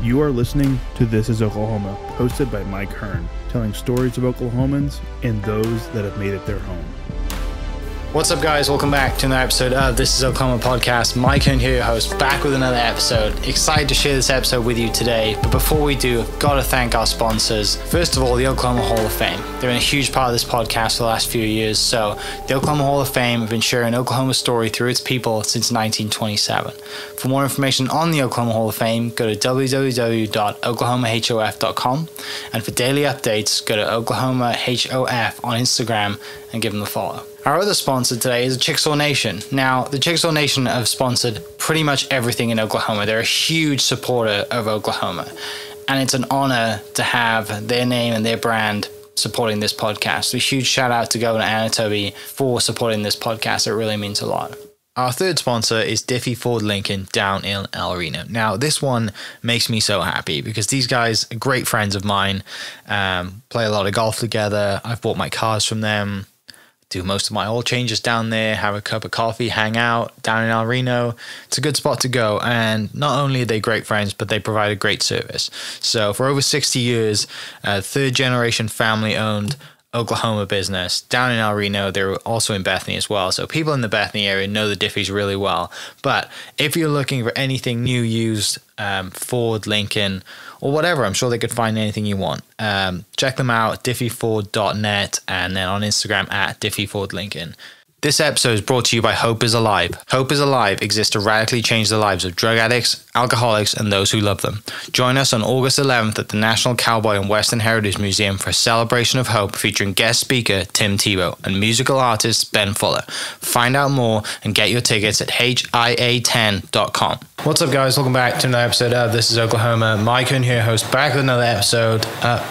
You are listening to This is Oklahoma, hosted by Mike Hearn, telling stories of Oklahomans and those that have made it their home. What's up, guys? Welcome back to another episode of This is Oklahoma podcast. Mike Hearn here, your host, back with another episode. Excited to share this episode with you today, but before we do, I've got to thank our sponsors. First of all, the Oklahoma Hall of Fame. They've been a huge part of this podcast for the last few years. So the Oklahoma Hall of Fame have been sharing Oklahoma's story through its people since 1927. For more information on the Oklahoma Hall of Fame, go to www.oklahomahof.com. And for daily updates, go to oklahomahof on Instagram and give them a follow. Our other sponsor today is Chickasaw Nation. Now, the Chickasaw Nation have sponsored pretty much everything in Oklahoma. They're a huge supporter of Oklahoma, and it's an honor to have their name and their brand supporting this podcast. So a huge shout out to Governor Anatoby for supporting this podcast. It really means a lot. Our third sponsor is Diffie Ford Lincoln down in El Reno. Now, this one makes me so happy because these guys are great friends of mine, play a lot of golf together. I've bought my cars from them, do most of my oil changes down there, have a cup of coffee, hang out down in El Reno. It's a good spot to go. And not only are they great friends, but they provide a great service. So for over 60 years, third generation family owned Oklahoma business down in El Reno. They're also in Bethany as well. So people in the Bethany area know the Diffies really well. But if you're looking for anything new, used, Ford, Lincoln, or whatever, I'm sure they could find anything you want. Check them out, diffieford.net, and then on Instagram at diffiefordlincoln. This episode is brought to you by Hope is Alive. Hope is Alive exists to radically change the lives of drug addicts, alcoholics, and those who love them. Join us on August 11th at the National Cowboy and Western Heritage Museum for a celebration of hope featuring guest speaker Tim Tebow and musical artist Ben Fuller. Find out more and get your tickets at HIA10.com. What's up, guys? Welcome back to another episode of This is Oklahoma. Mike Hearn here, host, back with another episode at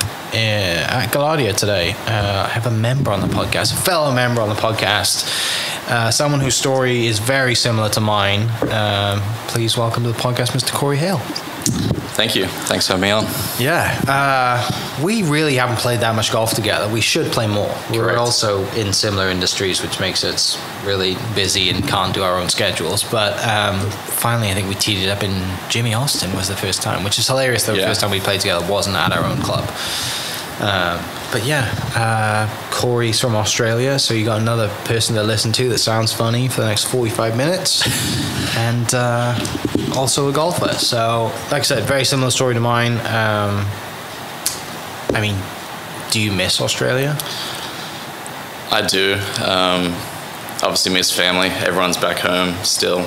Galladia today. I have a member on the podcast, a fellow member on the podcast, someone whose story is very similar to mine. Please welcome to the podcast, Mr. Corey Hale. Thank you. Thanks for having me on. Yeah. We really haven't played that much golf together. We should play more. Correct. We're also in similar industries, which makes us really busy and can't do our own schedules. But finally, I think we teed it up in Jimmy Austin was the first time, which is hilarious. The first time we played together wasn't at our own club. But yeah, Corey's from Australia, so you got another person to listen to that sounds funny for the next 45 minutes, and also a golfer. So, like I said, very similar story to mine. I mean, do you miss Australia? I do. Obviously miss family. Everyone's back home still.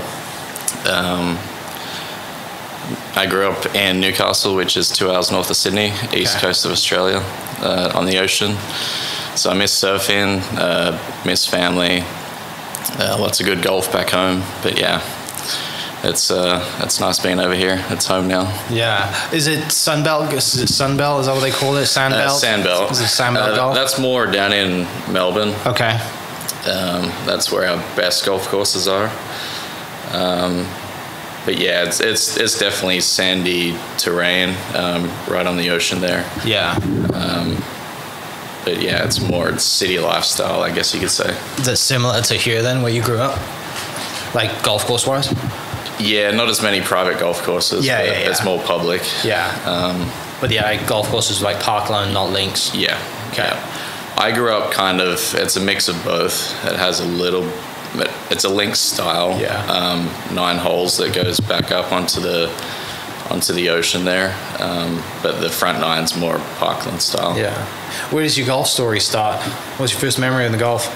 I grew up in Newcastle, which is 2 hours north of Sydney, east coast of Australia, on the ocean. So I miss surfing, miss family, lots of good golf back home. But yeah, it's nice being over here. It's home now. Yeah. Is it Sunbelt? Is it Sunbelt? Is that what they call it? Sandbelt? Sandbelt. Is it Sandbelt golf? That's more down in Melbourne. Okay. That's where our best golf courses are. But yeah, it's definitely sandy terrain, right on the ocean there. Yeah. But yeah, it's more city lifestyle, I guess you could say. Is it similar to here then, where you grew up? Like golf course wise? Yeah, not as many private golf courses. Yeah. It's more public. Yeah. But yeah, like golf courses like parkland, not links. Yeah. Okay. Yeah. I grew up kind of, it's a mix of both. It has it's a links style. Yeah. 9 holes that goes back up onto the ocean there. But the front 9's more parkland style. Yeah. Where does your golf story start? What's your first memory of the golf?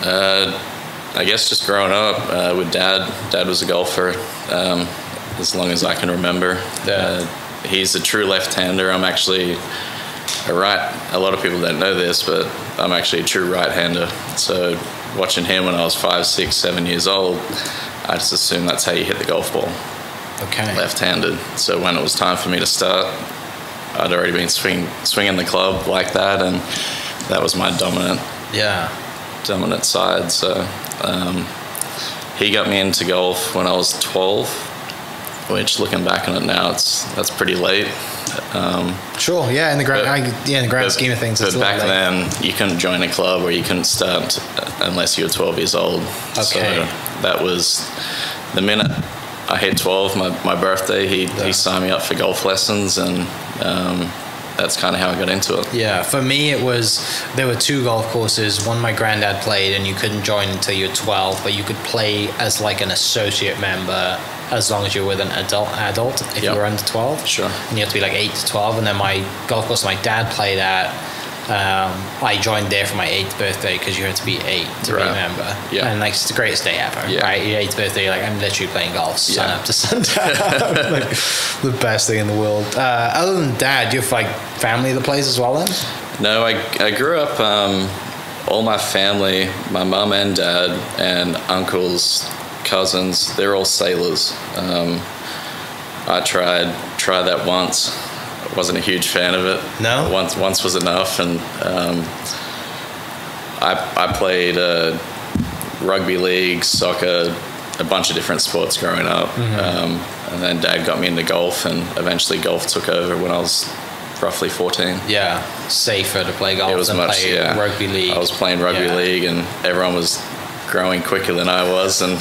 I guess just growing up with Dad. Dad was a golfer as long as I can remember. Yeah. He's a true left-hander. I'm actually a lot of people don't know this, but I'm actually a true right-hander. So watching him when I was 5, 6, 7 years old, I just assumed that's how you hit the golf ball. Okay. Left-handed. So when it was time for me to start, I'd already been swinging the club like that, and that was my dominant side. So he got me into golf when I was 12. which looking back on it now, that's pretty late. Sure, yeah, in the grand scheme of things. But back then, you couldn't join a club or you couldn't start unless you were 12 years old. Okay. So that was the minute I hit 12, my birthday, he signed me up for golf lessons, and that's kind of how I got into it. Yeah, for me there were 2 golf courses. One my granddad played, and you couldn't join until you were 12, but you could play as like an associate member as long as you're with an adult if you were under 12. Sure. And you have to be like 8 to 12. And then my golf course my dad played at, I joined there for my 8th birthday because you had to be 8 to be a member. Yeah. And like, it's the greatest day ever. Yeah. Right? Your 8th birthday, you're like, I'm literally playing golf sun up to sundown. Like, the best thing in the world. Other than dad, do you have like family that plays as well then? No, I grew up, all my family, my mum and dad and uncles, cousins, they're all sailors. I tried that once. Wasn't a huge fan of it. No? Once was enough, and I played rugby league, soccer, a bunch of different sports growing up. Mm-hmm. And then Dad got me into golf, and eventually golf took over when I was roughly 14. Yeah, safer to play golf than play rugby league. I was playing rugby league, and everyone was growing quicker than I was, and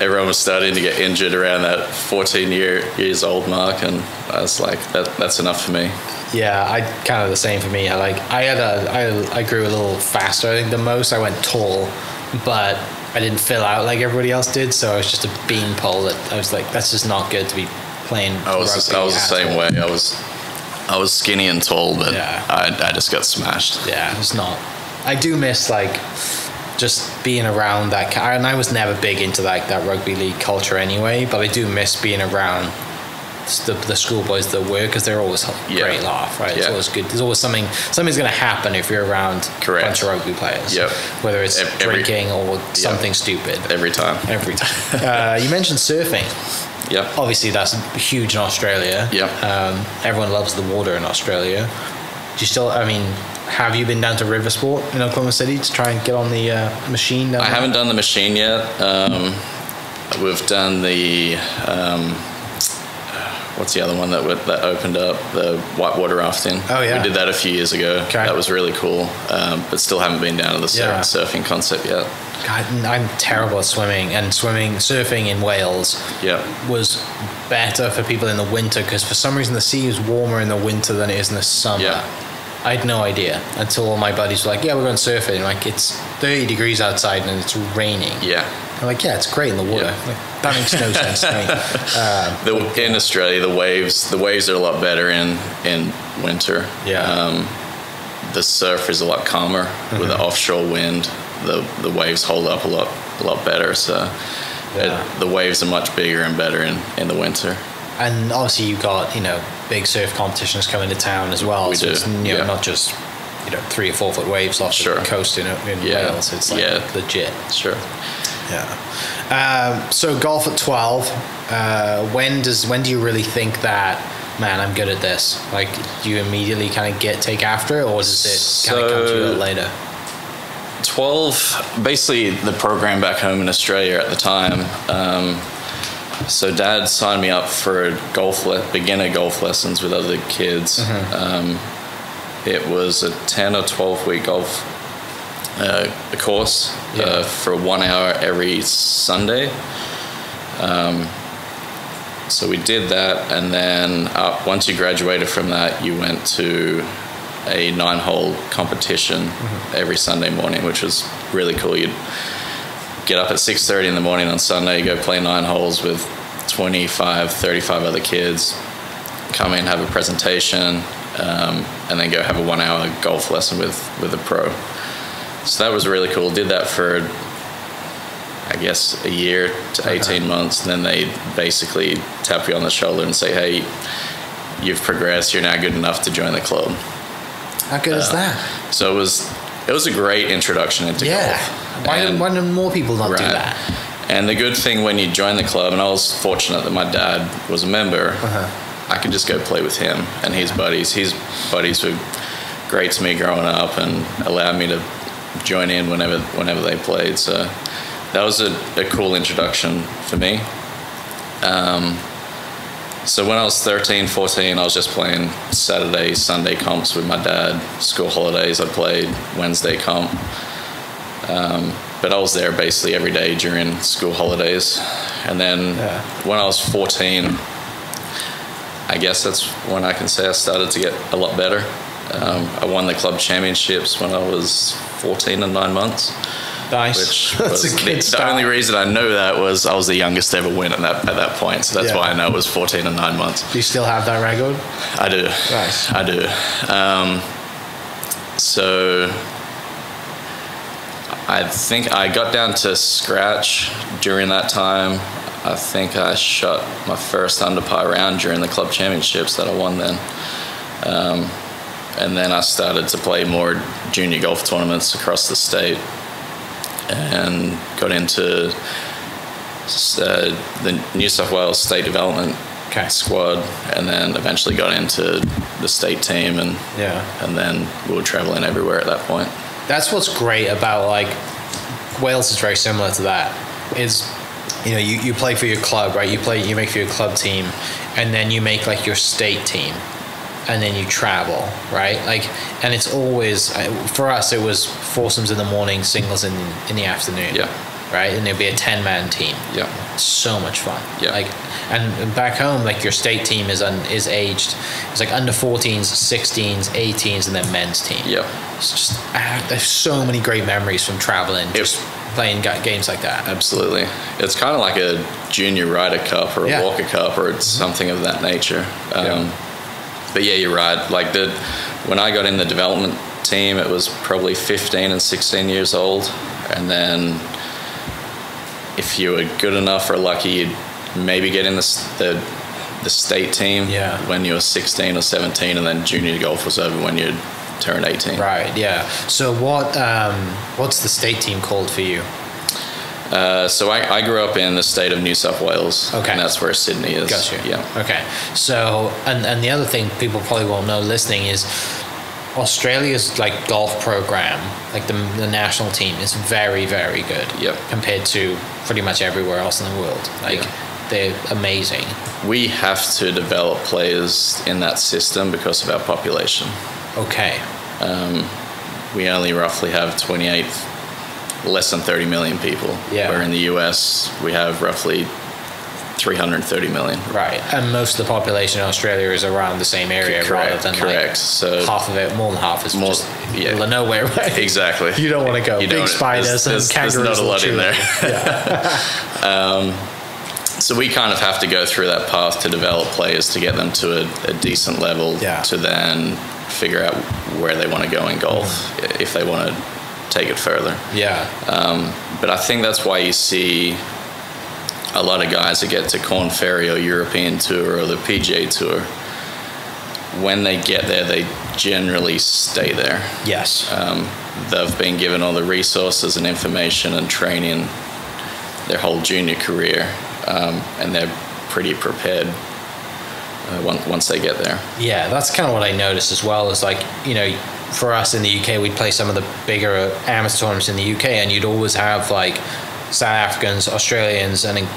everyone was starting to get injured around that 14 years old mark, and I was like, that's enough for me. Yeah, I kind of the same for me. I grew a little faster, I think, than most. I went tall, but I didn't fill out like everybody else did, so I was just a beanpole that I was like, that's just not good to be playing rugby. I was the same way. I was skinny and tall, but I just got smashed. Yeah, it's not. I do miss like just being around that, and I was never big into like that rugby league culture anyway, but I do miss being around the schoolboys that were, because they're always a great laugh, right? It's always good. There's always something's going to happen if you're around a bunch of rugby players. Yep. Whether it's drinking or something stupid. Every time. You mentioned surfing. Yep. Obviously, that's huge in Australia. Yep. Everyone loves the water in Australia. Do you still? I mean, have you been down to river sport in Oklahoma City to try and get on the machine? I haven't done the machine yet. We've done the what's the other one that opened up, the whitewater rafting. Oh yeah, we did that a few years ago. Okay. That was really cool, but still haven't been down to the surfing concept yet. God, I'm terrible at swimming, and surfing in Wales was better for people in the winter, because for some reason the sea is warmer in the winter than it is in the summer. Yeah. I had no idea until all my buddies were like, yeah, we're going surfing. Like, it's 30 degrees outside and it's raining. Yeah. I'm like, yeah, it's great in the water. Yeah. Like, that makes no sense to me. In Australia, the waves are a lot better in winter. Yeah. The surf is a lot calmer with the offshore wind. The waves hold up a lot better. So the waves are much bigger and better in the winter. And obviously you've got, big surf competitions coming to town as well. We so do. It's not just 3 or 4 foot waves off the coast in Wales. It's like legit. Sure. Yeah. So golf at 12. When do you really think that, man, I'm good at this? Like, do you immediately kind of take after it, or does it kind of come to you a little later? 12, basically the program back home in Australia at the time. So Dad signed me up for beginner golf lessons with other kids. It was a 10 or 12 week golf course for 1 hour every Sunday. So we did that, and then once you graduated from that, you went to a 9-hole competition every Sunday morning, which was really cool. You'd get up at 6:30 in the morning on Sunday, go play 9 holes with 25, 35 other kids, come in, have a presentation, and then go have a 1 hour golf lesson with a pro. So that was really cool. Did that for, I guess, a year to 18 months. And then they basically tap you on the shoulder and say, hey, you've progressed. You're now good enough to join the club. How good is that? So it was a great introduction into golf. Why do more people not do that? And the good thing when you join the club, and I was fortunate that my dad was a member, I could just go play with him and his buddies. His buddies were great to me growing up and allowed me to join in whenever they played. So that was a cool introduction for me. So when I was 13, 14, I was just playing Saturday, Sunday comps with my dad. School holidays, I played Wednesday comp. But I was there basically every day during school holidays. And then when I was 14, I guess that's when I can say I started to get a lot better. I won the club championships when I was 14 and 9 months. Nice. Which was the only reason I know that was I was the youngest to ever win at that point. So that's why I know it was 14 and 9 months. Do you still have that record? I do. Nice. I do. So I think I got down to scratch during that time. I think I shot my first under par round during the club championships that I won then. And then I started to play more junior golf tournaments across the state and got into the New South Wales State Development squad, and then eventually got into the state team, and then we were traveling everywhere at that point. That's what's great about, like, Wales is very similar to that. Is, you know, you play for your club, right? You make for your club team, and then you make like your state team, and then you travel, right? Like, and it's always, for us, it was foursomes in the morning, singles in the afternoon. Yeah. Right? And there'd be a 10-man team. Yeah. So much fun. Yeah. Like, and back home, like, your state team is aged, it's like under 14s, 16s, 18s, and then men's team. Yeah. It's just, there's so many great memories from traveling, just playing games like that. Absolutely. It's kind of like a junior Ryder Cup or a Walker Cup, or it's something of that nature. But yeah, you're right. Like, when I got in the development team, it was probably 15 and 16 years old. And then if you were good enough or lucky, you'd maybe get in the state team when you were 16 or 17, and then junior golf was over when you'd turned 18. Right, yeah. So what's the state team called for you? So I grew up in the state of New South Wales. Okay. And that's where Sydney is. Gotcha. Yeah. Okay. So, and the other thing people probably won't know listening is Australia's like golf program, like the national team, is very, very good. Yep. Compared to pretty much everywhere else in the world. Like, they're amazing. We have to develop players in that system because of our population. Okay. We only roughly have 28, less than 30 million people. Yeah. Where in the US, we have roughly 330 million. Right. And most of the population in Australia is around the same area. Correct. Rather than like so half of it, more than half, is just middle of nowhere, right? Exactly. You don't want to go. Big spiders and kangaroos. There's not a lot in there. Yeah. So we kind of have to go through that path to develop players to get them to a decent level to then figure out where they want to go in golf if they want to take it further. Yeah. But I think that's why you see a lot of guys that get to Corn Ferry or European Tour or the PGA Tour, when they get there, they generally stay there. Yes. They've been given all the resources and information and training their whole junior career, and they're pretty prepared once they get there. Yeah, that's kind of what I noticed as well, is like, you know, for us in the UK, we'd play some of the bigger amateur tournaments in the UK, and you'd always have like South Africans, Australians, and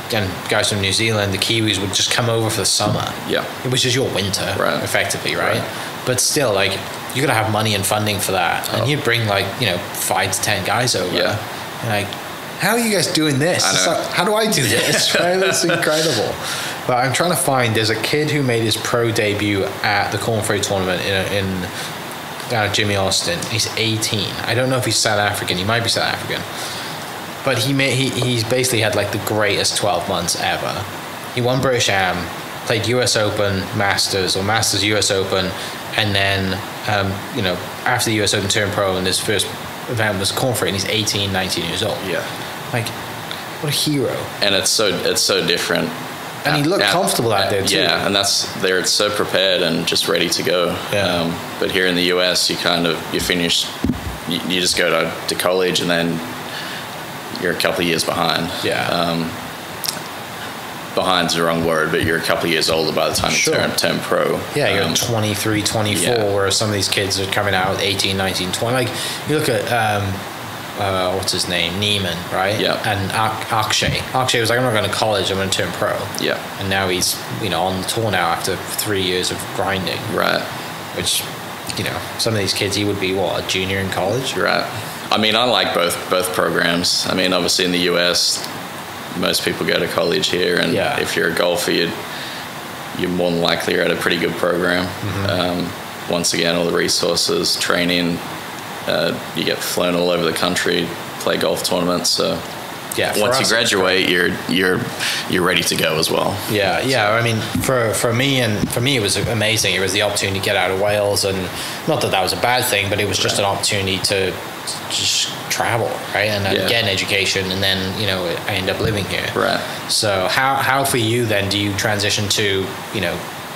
guys from New Zealand. The Kiwis would just come over for the summer. Yeah. Which is your winter, effectively, right? But still, like, you gotta have money and funding for that. And you'd bring, like, you know, 5 to 10 guys over. Yeah. And like, how are you guys doing this? I know. Like, how do I do this? Right? That's incredible. But I'm trying to find, there's a kid who made his pro debut at the Corn Ferry tournament in down at Jimmy Austin. He's 18. I don't know if he's South African. He might be South African. But he's basically had like the greatest 12 months ever. He won British Am, played US Open, Masters, or Masters US Open, and then you know, after the US Open turned pro, and his first event was Corn Ferry, and he's 18, 19 years old. Yeah. Like, what a hero. And it's so different. And he looked comfortable out there too. Yeah, and they're so prepared and just ready to go. Yeah. But here in the US, you finish, you just go to college, and then you're a couple of years behind. Yeah. Behind's the wrong word, but you're a couple of years older by the time you turn pro. Yeah, you're 23, 24, whereas some of these kids are coming out 18, 19, 20. Like, you look at what's his name, Neiman, right? Yeah. And Akshay was like, I'm not going to college, I'm going to turn pro. Yeah. And now he's, on the tour now after 3 years of grinding. Right. Which, some of these kids, he would be a junior in college. Right. I mean, I like both programs. I mean, obviously in the US, most people go to college here, and if you're a golfer, you're more than likely you're at a pretty good program. Mm-hmm. Once again, all the resources, training, you get flown all over the country, play golf tournaments. So once you graduate, you're ready to go as well. Yeah. I mean, for me it was amazing. It was the opportunity to get out of Wales, and not that was a bad thing, but it was just an opportunity to just travel, right, and get an education, and then I end up living here. Right. So how for you then do you transition to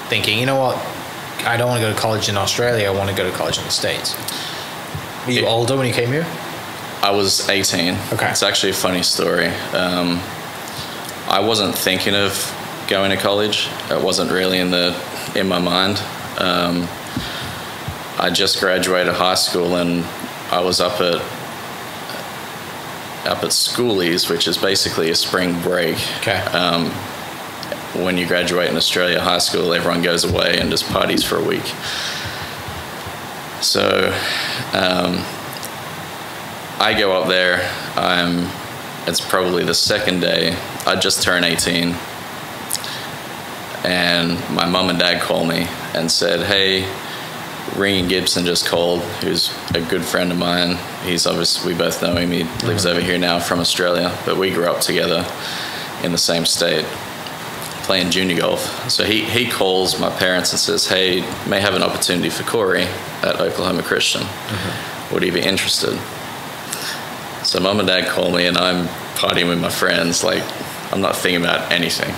thinking, what, I don't want to go to college in Australia, I want to go to college in the States? Were you older when you came here? I was 18. Okay. It's actually a funny story. I wasn't thinking of going to college. It wasn't really in my mind. I just graduated high school, and I was up at schoolies, which is basically a spring break. Okay. When you graduate in Australia, high school, everyone goes away and just parties for a week. So I go up there. It's probably the second day. I just turned 18, and my mom and dad called me and said, "Hey, Regan Gibson just called, who's a good friend of mine. He's obviously, we both know him. He lives over here now from Australia, but we grew up together in the same state playing junior golf." So he calls my parents and says, "Hey, may have an opportunity for Corey at Oklahoma Christian. Mm-hmm. Would he be interested?" So mom and dad call me, and I'm partying with my friends. Like, I'm not thinking about anything.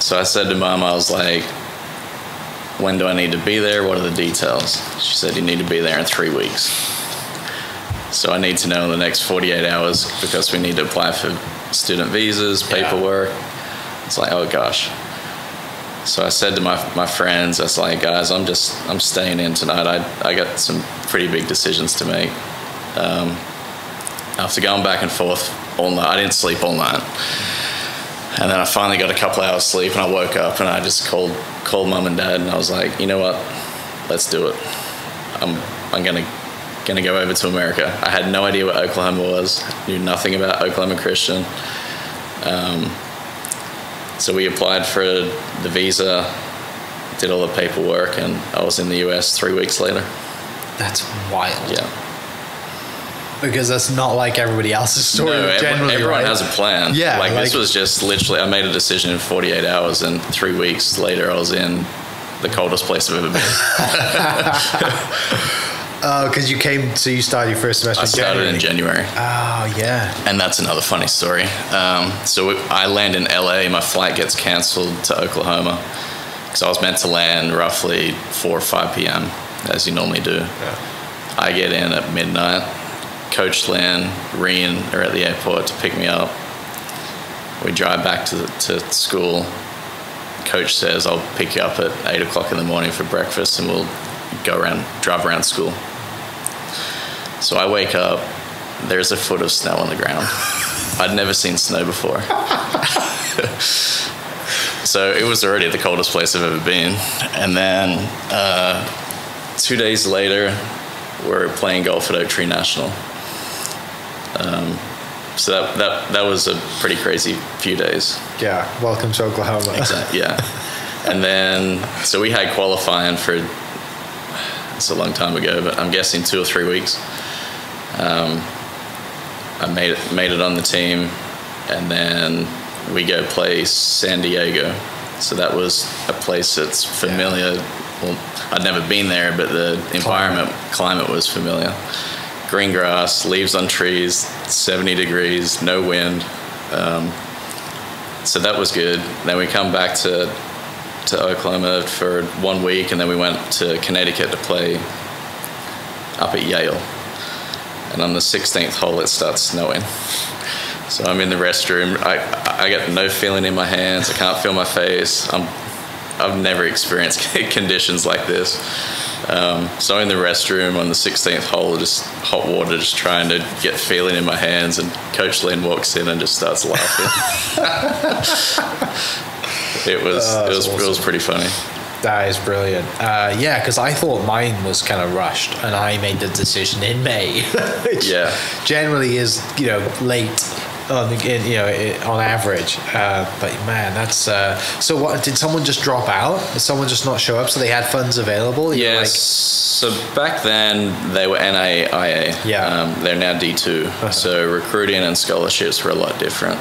So I said to mom, I was like, "When do I need to be there? What are the details?" She said, "You need to be there in 3 weeks." So I need to know in the next 48 hours, because we need to apply for student visas, paperwork. It's like, oh gosh. So I said to my friends, I was like, "Guys, I'm staying in tonight. I got some pretty big decisions to make." After going back and forth all night, I didn't sleep all night. And then I finally got a couple hours sleep, and I woke up, and I just called mom and dad, and I was like, "You know what? Let's do it. I'm gonna go over to America." I had no idea what Oklahoma was. Knew nothing about Oklahoma Christian. So we applied for the visa, did all the paperwork, and I was in the US 3 weeks later. That's wild. Yeah. Because that's not like everybody else's story. No, generally, everyone right? has a plan. Yeah. Like this was just literally, I made a decision in 48 hours, and 3 weeks later I was in the coldest place I've ever been. Because you started your first semester I started in January. Oh, yeah. And that's another funny story. I land in LA, my flight gets canceled to Oklahoma, because I was meant to land roughly 4 or 5 p.m., as you normally do. Yeah. I get in at midnight. Coach Lynn, Rian are at the airport to pick me up. We drive back to school. Coach says, "I'll pick you up at 8 o'clock in the morning for breakfast, and we'll drive around school." So I wake up, there's a foot of snow on the ground. I'd never seen snow before. So it was already the coldest place I've ever been. And then 2 days later, we're playing golf at Oak Tree National. So that was a pretty crazy few days. Yeah, welcome to Oklahoma. Exactly, yeah. And then, so we had qualifying for, it's a long time ago, but I'm guessing 2 or 3 weeks. I made it on the team, and then we go play San Diego. So that was a place that's familiar. Yeah. Well, I'd never been there, but the climate was familiar. Green grass, leaves on trees, 70 degrees, no wind. So that was good. Then we come back to Oklahoma for 1 week, and then we went to Connecticut to play up at Yale. And on the 16th hole, it starts snowing. So I'm in the restroom. I got no feeling in my hands. I can't feel my face. I've never experienced conditions like this. So in the restroom on the 16th hole, just hot water, just trying to get feeling in my hands, and Coach Lynn walks in and just starts laughing. It was pretty funny. That is brilliant. Yeah, because I thought mine was kind of rushed, and I made the decision in May, which generally is late on average. But man, that's so. What did someone just drop out? Did someone just not show up? So they had funds available? Yes. So back then they were NAIA. Yeah. They're now D2. So recruiting and scholarships were a lot different.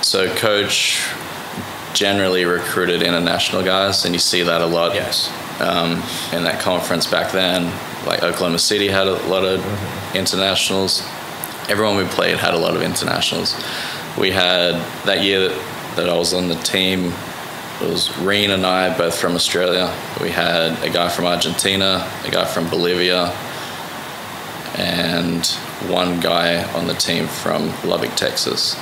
So Coach generally recruited international guys, and you see that a lot. Yes. In that conference back then, like Oklahoma City had a lot of internationals. Everyone we played had a lot of internationals. We had that year that I was on the team, it was Reen and I, both from Australia. We had a guy from Argentina, a guy from Bolivia, and one guy on the team from Lubbock, Texas.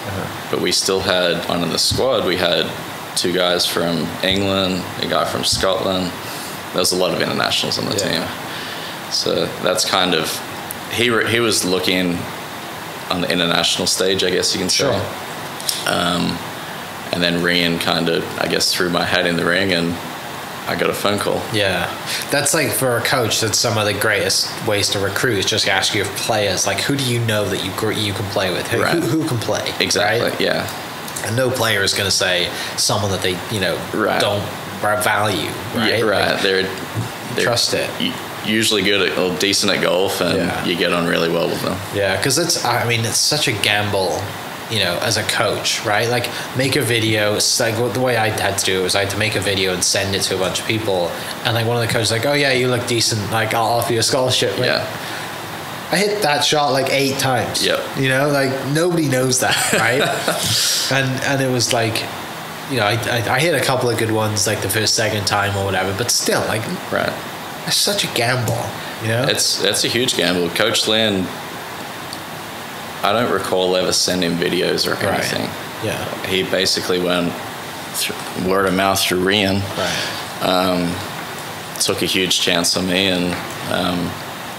But we still had, on the squad, we had 2 guys from England, a guy from Scotland. There was a lot of internationals on the team. So that's kind of, he was looking on the international stage, I guess you can say. Sure. And then Rian kind of, I guess, threw my hat in the ring, and I got a phone call. Yeah, that's like, for a coach, that's some of the greatest ways to recruit, is just ask your players, like, who do you know that you can play with? Who can play? Exactly, right? yeah. And no player is going to say someone that they, don't value, right? Yeah, right. Like, they're trust it. Usually good at, or decent at golf, and you get on really well with them. Yeah, because it's such a gamble, as a coach, right? Like, make a video. It's like, the way I had to do it was I had to make a video and send it to a bunch of people, and like one of the coaches was like, oh yeah, you look decent, like I'll offer you a scholarship. Like, I hit that shot like 8 times. Yep. Like nobody knows that, right? and it was like, I hit a couple of good ones like the first, second time or whatever, but still, like, right. It's such a gamble, It's a huge gamble. Coach Lynn, I don't recall ever sending videos or anything. Right. Yeah. He basically went word of mouth through Rian. Right. Took a huge chance on me, and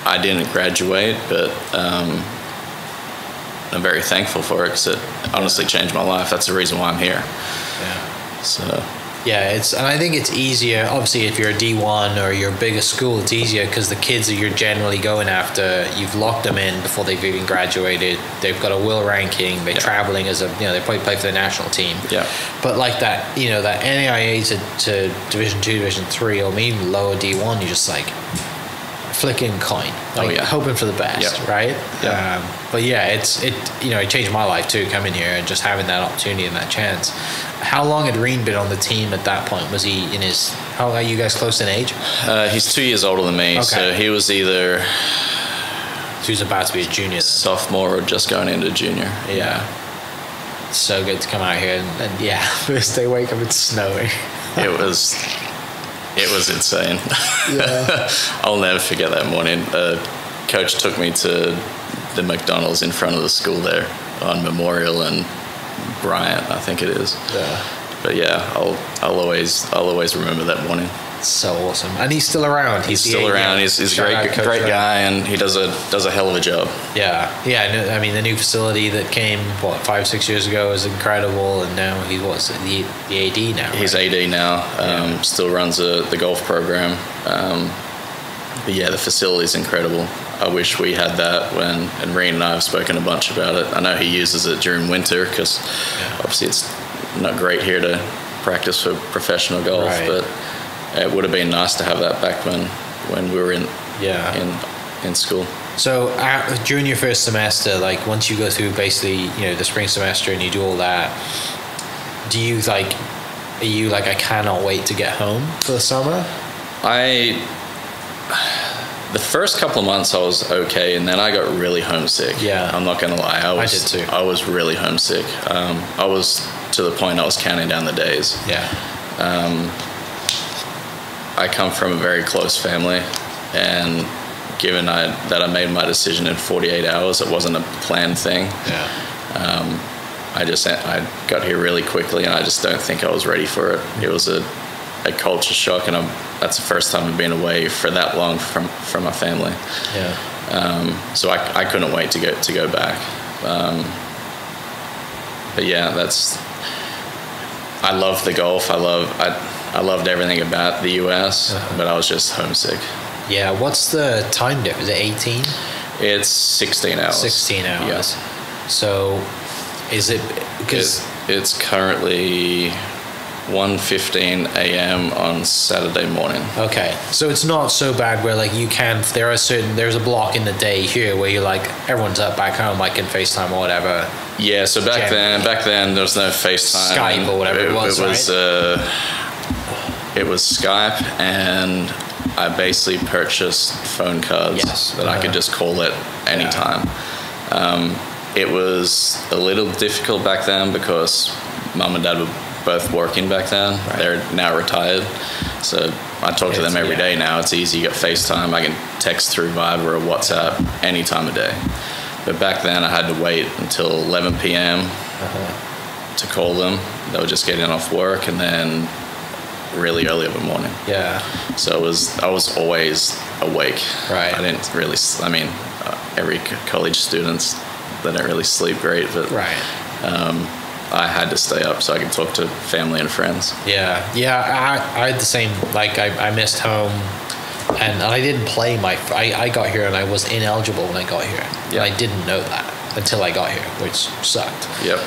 I didn't graduate, but I'm very thankful for it, because it honestly changed my life. That's the reason why I'm here. Yeah. So. Yeah, and I think it's easier, obviously, if you're a D1 or you're a bigger school, it's easier because the kids that you're generally going after, you've locked them in before they've even graduated. They've got a will ranking. They're traveling as they probably play for the national team. Yeah. But like that, that NAIA to Division 2, Division 3, or even lower D1, you're just like flicking coin, like hoping for the best, right? Yeah. But yeah, it changed my life too, coming here and just having that opportunity and that chance. How long had Reen been on the team at that point? Was he in his, how are you guys close in age? He's 2 years older than me, so he was either... So he's about to be a junior then. Sophomore or just going into junior. Yeah. It's so good to come out here and first day wake up, it's snowing. It was insane. Yeah. I'll never forget that morning. Coach took me to the McDonald's in front of the school there on Memorial and Bryant, I think it is. Yeah. But yeah, I'll always remember that morning. So awesome, and he's still around. He's still around. He's a great guy, and he does a hell of a job. Yeah. I mean, the new facility that came 5-6 years ago is incredible, and now he's the AD now. He's AD now. Still runs the golf program. But yeah, the facility is incredible. I wish we had that and Reen and I have spoken a bunch about it. I know he uses it during winter because obviously it's not great here to practice for professional golf, but it would have been nice to have that back when we were in school. So during your first semester, like once you go through basically the spring semester and you do all that, are you like I cannot wait to get home for the summer? The first couple of months I was okay, and then I got really homesick. Yeah, I'm not gonna lie. I did too. I was really homesick. I was to the point I was counting down the days. Yeah. I come from a very close family, and given that I made my decision in 48 hours, it wasn't a planned thing. Yeah. I got here really quickly, and I just don't think I was ready for it. It was a a culture shock, and that's the first time I've been away for that long from my family. Yeah. So I couldn't wait to go back. But yeah, I love the golf. I loved everything about the US, but I was just homesick. Yeah. What's the time difference? Is it 18? It's 16 hours. 16 hours. Yes. So is it because it's currently 1:15 a.m. on Saturday morning. Okay, so it's not so bad where like there's a block in the day here where you're like everyone's up back home, I can FaceTime or whatever. Yeah, so back then there was no FaceTime. Skype or whatever it was, right? It was Skype, and I basically purchased phone cards that I could just call at any time. It was a little difficult back then because Mum and Dad were both working back then. Right. They're now retired, so I talk to them every day now. It's easy. You got FaceTime. I can text through Viber or WhatsApp any time of day. But back then I had to wait until 11 p.m. To call them. They were just getting off work, and then really early of the morning. Yeah. So I was always awake. Right. I didn't really. I mean, every college students, they don't really sleep great, but right. I had to stay up so I could talk to family and friends. Yeah. I had the same. Like I missed home, and I didn't play I got here and I was ineligible when I got here. Yeah. And I didn't know that until I got here, which sucked. Yep.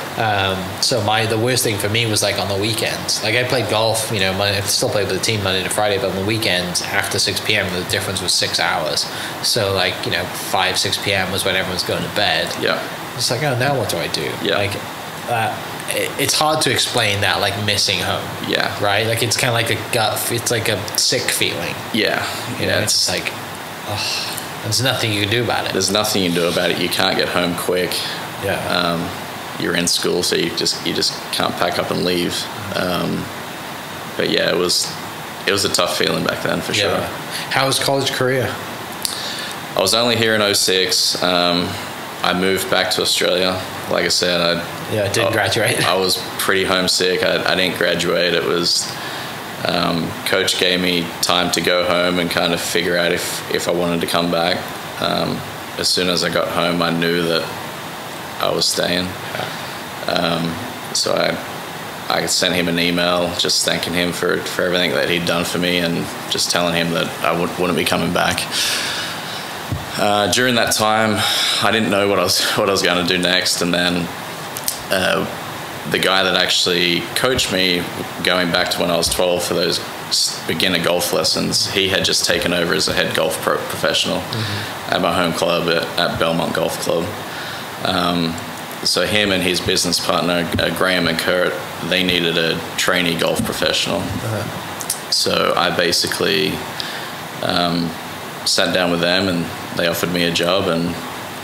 So the worst thing for me was like on the weekends. Like I played golf, I still played with the team Monday to Friday, but on the weekends after 6 p.m. the difference was 6 hours. So 5, 6 p.m. was when everyone's going to bed. Yeah. It's like, oh, now what do I do? Yeah. Like it's hard to explain that, like missing home. Yeah. Right? Like it's kind of like it's like a sick feeling. Yeah. It's like, there's nothing you can do about it. There's nothing you can do about it. You can't get home quick. Yeah. You're in school, so you just can't pack up and leave. But yeah, it was a tough feeling back then for sure. How was college career? I was only here in 2006. I moved back to Australia. Like I said, I didn't graduate. I was pretty homesick. I didn't graduate. It was coach gave me time to go home and kind of figure out if I wanted to come back. As soon as I got home, I knew that I was staying. So I sent him an email just thanking him for everything that he'd done for me, and just telling him that I wouldn't be coming back. During that time, I didn't know what I was going to do next, and then the guy that actually coached me going back to when I was 12 for those beginner golf lessons, he had just taken over as a head golf professional at my home club at Belmont Golf Club. So him and his business partner, Graham and Kurt, they needed a trainee golf professional. So I basically sat down with them, and they offered me a job, and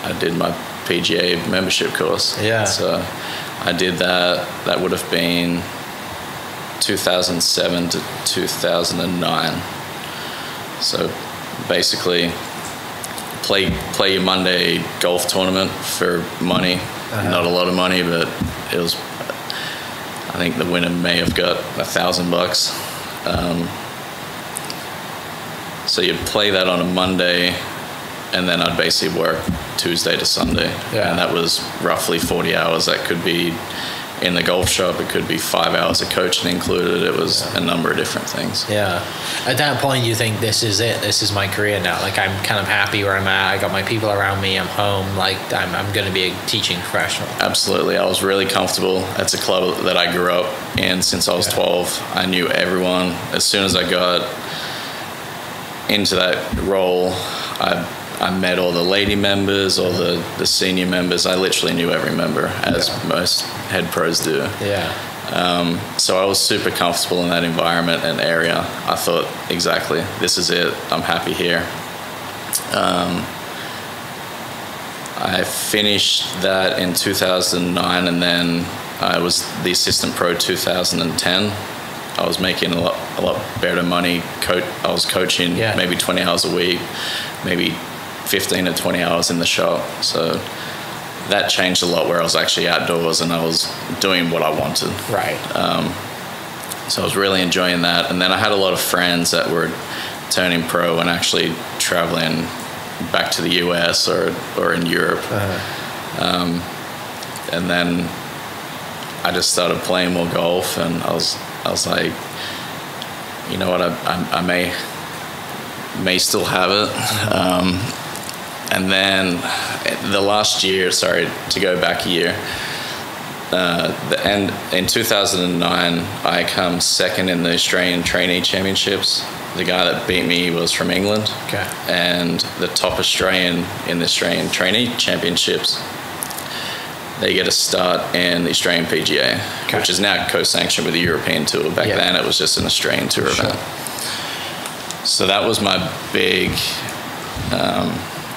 I did my PGA membership course. Yeah. So I did that. That would have been 2007 to 2009. So basically play your Monday golf tournament for money. Not a lot of money, but it was, I think the winner may have got $1,000. So you'd play that on a Monday, and then I'd basically work Tuesday to Sunday. Yeah. And that was roughly 40 hours. That could be in the golf shop. It could be 5 hours of coaching included. It was a number of different things. Yeah. At that point, you think, this is it. This is my career now. Like, I'm kind of happy where I'm at. I got my people around me. I'm home. Like, I'm going to be a teaching professional. Absolutely. I was really comfortable. It's a club that I grew up in since I was 12. I knew everyone. As soon as I got into that role, I met all the lady members, all the senior members. I literally knew every member, as most head pros do. Yeah. So I was super comfortable in that environment and area. I thought, exactly, this is it. I'm happy here. I finished that in 2009, and then I was the assistant pro 2010. I was making a lot better money. I was coaching maybe 20 hours a week, maybe 15 to 20 hours in the shop. So that changed a lot, where I was actually outdoors and I was doing what I wanted. Right. So I was really enjoying that. And then I had a lot of friends that were turning pro and actually traveling back to the US or in Europe. And then I just started playing more golf, and I was like, you know what, I may still have it. And then the last year, to go back a year, in 2009, I come second in the Australian Trainee Championships. The guy that beat me was from England. Okay. And the top Australian in the Australian Trainee Championships, they get a start in the Australian PGA, which is now co-sanctioned with the European Tour. Back then, it was just an Australian Tour event. So that was my big...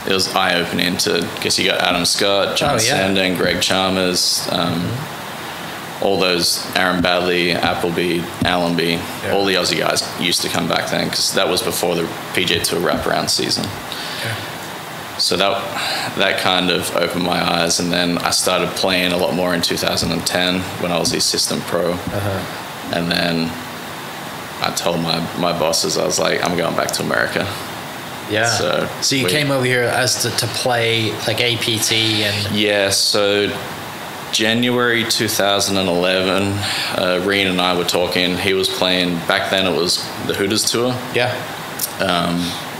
it was eye-opening because you got Adam Scott, John Sandin, Greg Chalmers, all those, Aaron Badley, Appleby, Allenby, all the Aussie guys used to come back then, because that was before the PGA Tour wraparound season. So that kind of opened my eyes, and then I started playing a lot more in 2010 when I was the assistant pro. And then I told my bosses, I was like, I'm going back to America. So you came over here as to play like APT and... Yeah, so January 2011, Reen and I were talking. He was playing, back then it was the Hooters Tour.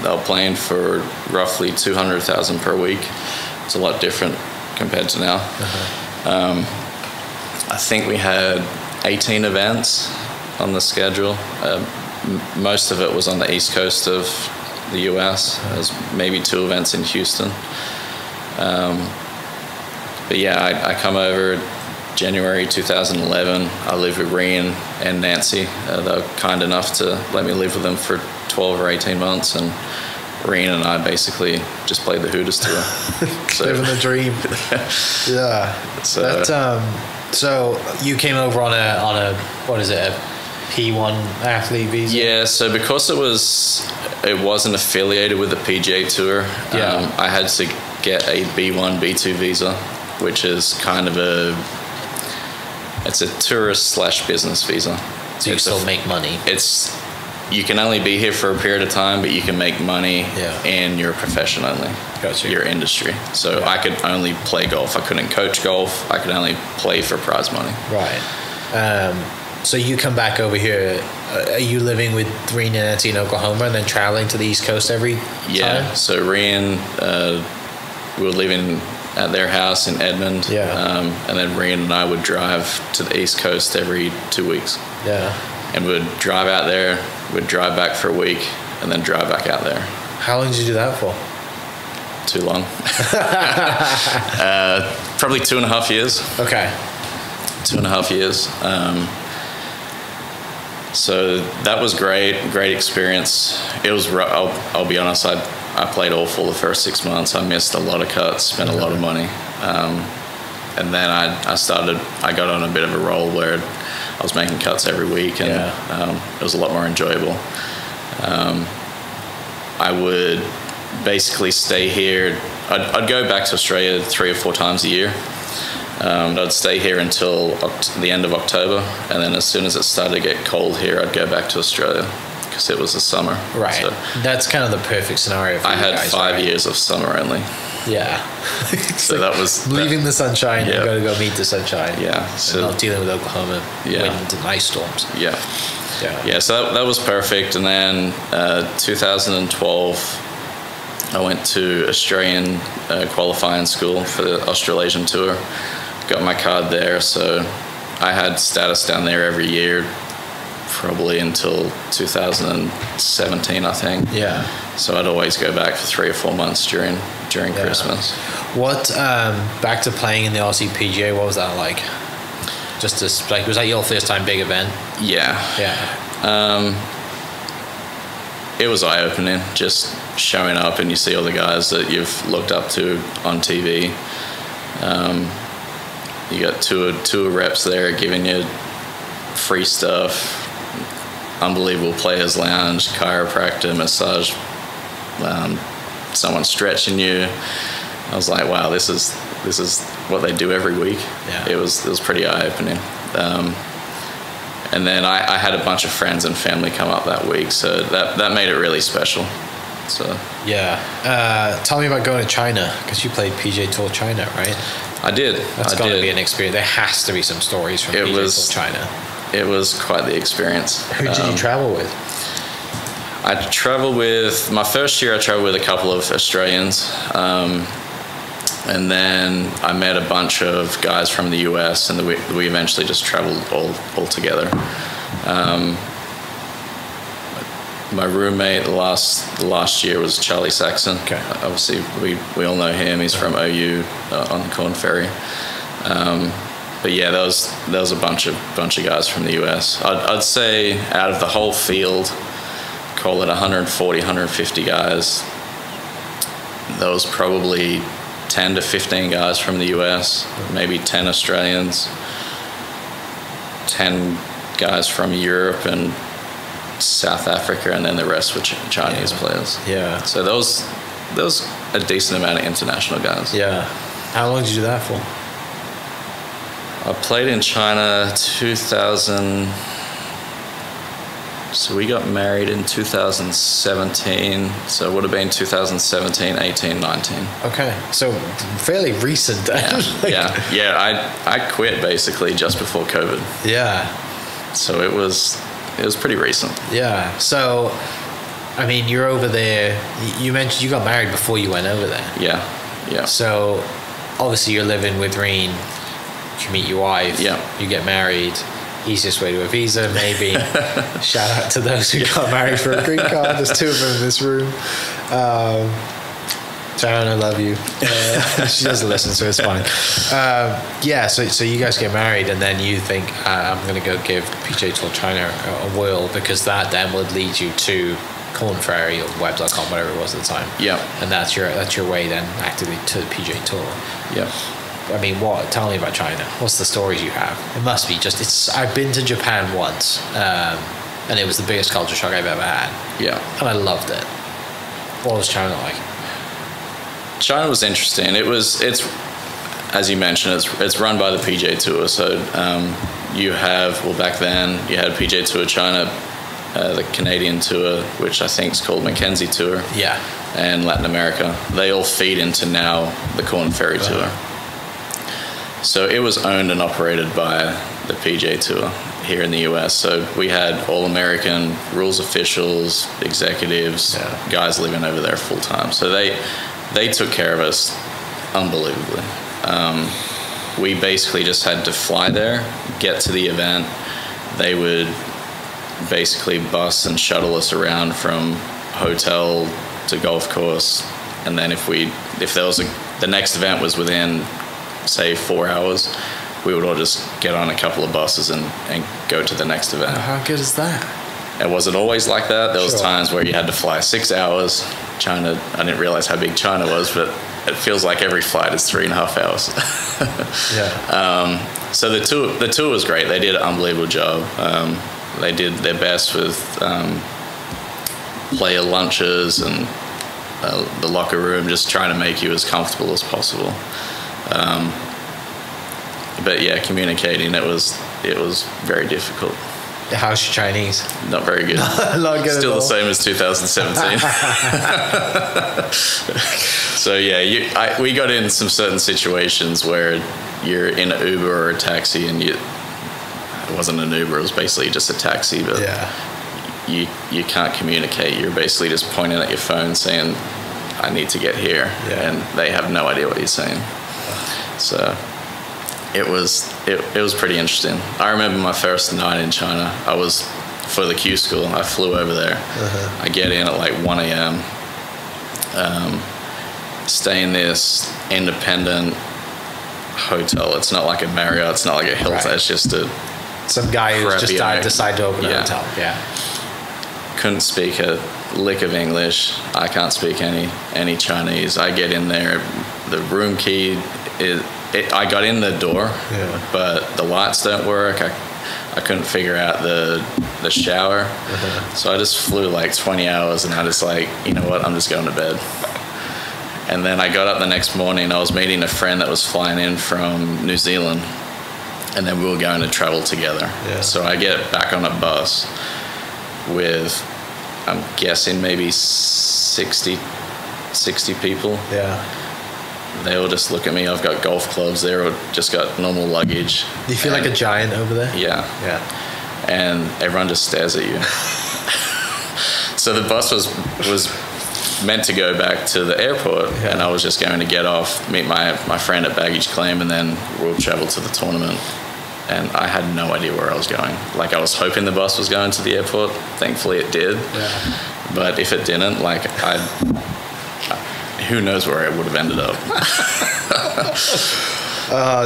They were playing for roughly $200,000 per week. It's a lot different compared to now. I think we had 18 events on the schedule. Most of it was on the east coast of the US. There's maybe 2 events in Houston. But yeah, I come over January 2011. I lived with Reen and Nancy. They were kind enough to let me live with them for 12 or 18 months, and Reen and I basically just played the Hooters Tour. Living the dream. So you came over on a what is it, a P1 athlete visa? Yeah, so because it wasn't affiliated with the PGA Tour, I had to get a B1, B2 visa, which is kind of it's a tourist / business visa. So you still make money. You can only be here for a period of time, but you can make money in your profession only, your industry. So I could only play golf. I couldn't coach golf. I could only play for prize money. Right. So you come back over here. Are you living with Reen and Nancy in Oklahoma and then traveling to the East Coast every time? So Reen, we were living at their house in Edmond. And then Reen and I would drive to the East Coast every 2 weeks. And we'd drive out there, we'd drive back for a week, and then drive back out there. How long did you do that for? Too long. Probably 2.5 years. Okay. 2.5 years. So that was great experience. It was, I'll be honest, I played awful the first 6 months. I missed a lot of cuts, spent a lot of money. And then I got on a bit of a roll where I was making cuts every week, and it was a lot more enjoyable. I would basically stay here. I'd go back to Australia 3 or 4 times a year. I'd stay here until the end of October, and then as soon as it started to get cold here, I'd go back to Australia because it was the summer. Right. So that's kind of the perfect scenario for you guys. I had 5 years of summer only. So like that was leaving the sunshine. You got to go meet the sunshine. So not dealing with Oklahoma wind and ice storms. So that was perfect. And then 2012, I went to Australian qualifying school for the Australasian Tour. Got my card there, so I had status down there every year, probably until 2017, I think. So I'd always go back for 3 or 4 months during Christmas. What back to playing in the Aussie PGA? What was that like? Was that your first time big event? It was eye-opening, just showing up and you see all the guys that you've looked up to on TV. You got two reps there giving you free stuff, unbelievable players lounge, chiropractor, massage, someone stretching you. I was like, wow, this is what they do every week. It was pretty eye-opening. And then I had a bunch of friends and family come up that week, so that made it really special. So yeah, tell me about going to China, because you played PGA Tour China, right? I did. That's got to be an experience. There has to be some stories from PGA Tour China. It was quite the experience. Who did you travel with? I traveled with, my first year I traveled with a couple of Australians, and then I met a bunch of guys from the US, and we eventually just traveled all together. My roommate the last year was Charlie Saxon. Okay. Obviously, we all know him. He's from OU on the Corn Ferry. But yeah, there was a bunch of guys from the US. I'd say out of the whole field, call it 140, 150 guys, there was probably 10 to 15 guys from the US, maybe 10 Australians, 10 guys from Europe and South Africa, and then the rest were Chinese players. Yeah. So there was a decent amount of international guys. Yeah. How long did you do that for? I played in China 2000. So we got married in 2017. So it would have been 2017, 18, 19. Okay. So fairly recent then. Yeah. I quit basically just before COVID. Yeah. So it was pretty recent. Yeah. So, I mean, you're over there. You mentioned you got married before you went over there. Yeah. So, obviously, you're living with Reen. You meet your wife. Yeah. You get married. Easiest way to a visa, maybe. Shout out to those who got married for a green card. There's two of them in this room. Sharon, I love you. She doesn't listen, so it's fine. So you guys get married, and then you think, I'm going to go give PGA Tour China a whirl, because that then would lead you to Corn Ferry or Web.com, whatever it was at the time. Yeah. And that's your way then actively to the PGA Tour. Yeah. I mean, tell me about China. What's the stories you have? It must be I've been to Japan once, and it was the biggest culture shock I've ever had. Yeah. And I loved it. What was China like? China was interesting. It's as you mentioned, it's run by the PGA Tour. So you have, back then you had PGA Tour China, the Canadian Tour, which I think is called Mackenzie Tour. Yeah. And Latin America. They all feed into now the Corn Ferry Tour. So it was owned and operated by the PGA Tour here in the US. So we had all-American rules officials, executives, guys living over there full time. So they took care of us unbelievably. We basically just had to fly there, get to the event. They would basically bus and shuttle us around from hotel to golf course. And then if there was the next event was within, say, 4 hours, we would all just get on a couple of buses and go to the next event. How good is that? It wasn't always like that. There was times where you had to fly 6 hours. China, I didn't realize how big China was, but it feels like every flight is 3.5 hours. Yeah. So the tour was great. They did an unbelievable job. They did their best with player lunches and the locker room, just trying to make you as comfortable as possible. But yeah, communicating, it was very difficult. How's your Chinese? Not very good. Not good. Still the same as 2017. So yeah, we got in some certain situations where you're in an Uber or a taxi, and it wasn't an Uber, it was basically just a taxi, but you can't communicate. You're basically just pointing at your phone saying, I need to get here, and they have no idea what you're saying. So it was pretty interesting. I remember my first night in China. I was for the Q school. I flew over there. I get in at like 1 a.m. Stay in this independent hotel. It's not like a Marriott. It's not like a Hilton. Right. It's just some guy who just decided to open a hotel. Yeah. Couldn't speak a lick of English. I can't speak any Chinese. I get in there. The room key is. I got in the door, but the lights don't work. I couldn't figure out the shower, so I just flew like 20 hours, and I was like, you know what, I'm just going to bed. And then I got up the next morning. I was meeting a friend that was flying in from New Zealand, and then we were going to travel together. Yeah. So I get back on a bus with, I'm guessing maybe 60 people. Yeah. They all just look at me. I've got golf clubs. They're just got normal luggage. Do you feel like a giant over there? Yeah. Yeah. And everyone just stares at you. So the bus was meant to go back to the airport, and I was just going to get off, meet my friend at baggage claim, and then we'll travel to the tournament. And I had no idea where I was going. Like, I was hoping the bus was going to the airport. Thankfully it did. Yeah. But if it didn't, like, who knows where I would have ended up.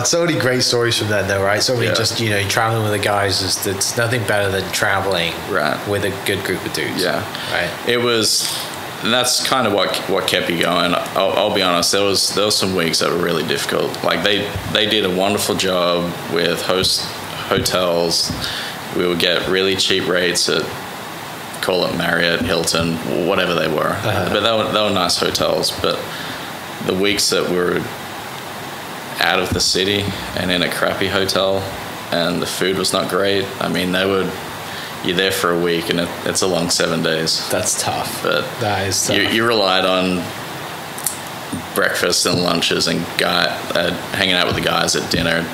So many great stories from that, though, right? So many, Yeah. just, you know, traveling with the guys, it's nothing better than traveling Right. with a good group of dudes. Yeah. Right. It was, and that's kind of what kept you going. I'll be honest, there was some weeks that were really difficult. Like, they did a wonderful job with hotels. We would get really cheap rates at, call it Marriott, Hilton, whatever they were. But they were nice hotels. But the weeks that we were out of the city and in a crappy hotel and the food was not great, I mean, you're there for a week and it's a long 7 days. That's tough. But that is tough. You relied on breakfast and lunches and hanging out with the guys at dinner,